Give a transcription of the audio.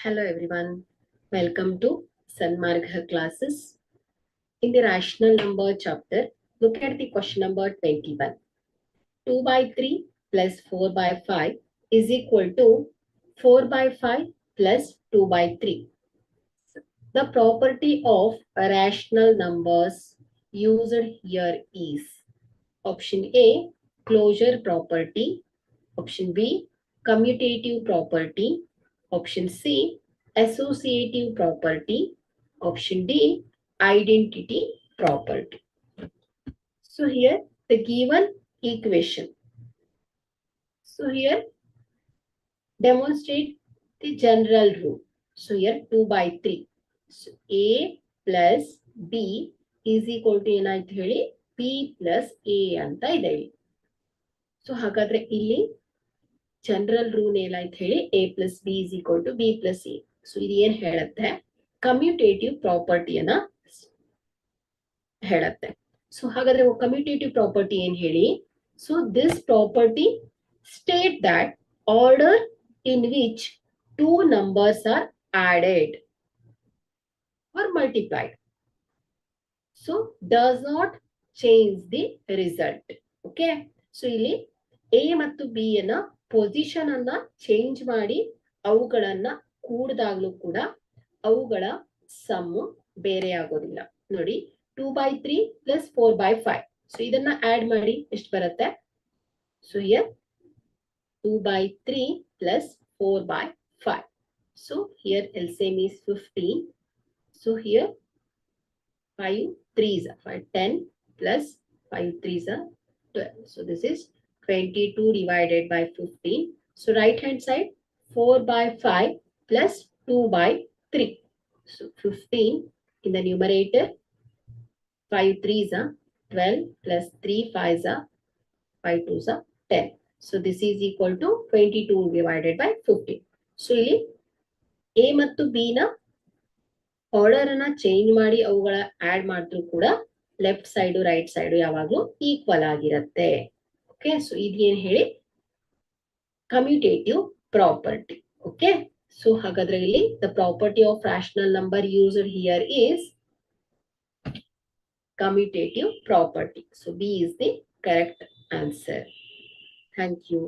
Hello everyone, welcome to Sanmargha classes. In the rational number chapter, look at the question number 21. 2 by 3 plus 4 by 5 is equal to 4 by 5 plus 2 by 3. The property of rational numbers used here is option A, closure property, option B, commutative property, option C, associative property, option D, identity property. So here the given equation. So here demonstrate the general rule. So here 2 by 3. So A plus B is equal to ಏನಾಯ್ತು ಹೇಳಿ B plus A ಅಂತ ಇದೆ. So ಹಾಗಾದ್ರೆ ಇಲ್ಲಿ general rule ಏನಾಯ್ತು ಹೇಳಿ A plus B is equal to B plus A. So ಇದು ಏನ್ ಹೇಳುತ್ತೆ ಕಮ್ಯುಟೇಟಿವ್ ಪ್ರಾಪರ್ಟಿಯನ್ನ ಹೇಳುತ್ತೆ. ಸೊ ಹಾಗಾದ್ರೆ ಕಮ್ಯುಟೇಟಿವ್ ಪ್ರಾಪರ್ಟಿ ಏನ್ ಹೇಳಿ so this property state that order in which two numbers are added or multiplied. So does not change the result. Okay. So ಇಲ್ಲಿ A ಮತ್ತು B ನ ಪೊಸಿಷನ್ ಅನ್ನ ಚೇಂಜ್ ಮಾಡಿ ಅವುಗಳನ್ನ ಕೂಡಿದಾಗ್ಲೂ ಕೂಡ ಅವುಗಳ ಸಮ್ ಬೇರೆ ಆಗೋದಿಲ್ಲ. ನೋಡಿ 2 by 3 plus 4 by 5. ಸೊ ಇದನ್ನ ಆಡ್ ಮಾಡಿ ಎಷ್ಟು ಬರುತ್ತೆ so here 2 by 3 plus 4 by 5. So here LCM is 15. So here 5 3s are 5, 10 plus 5 3s are 12. So this is 22 divided by 15. So right hand side 4 by 5 plus 2 by 3. So 15 in the numerator, 5 3s are 12 plus 3 5s are 5 2s are 10. So this is equal to 22 divided by 15. So ಇಲ್ಲಿ A ಮತ್ತು B ನ order ಅನ್ನ change ಮಾಡಿ ಅವುಗಳ add ಮಾಡಿದ್ರು ಕೂಡ left side right side ಯಾವಾಗ್ಲೂ equal ಆಗಿರುತ್ತೆ. ಓಕೆ ಸೊ ಇದೇನ್ ಹೇಳಿ ಕಮ್ಯುಟೇಟಿವ್ ಪ್ರಾಪರ್ಟಿ. ಓಕೆ ಸೊ ಹಾಗಾದ್ರೆ ಇಲ್ಲಿ the property of rational number used here is commutative property. So B is the correct answer. Thank you.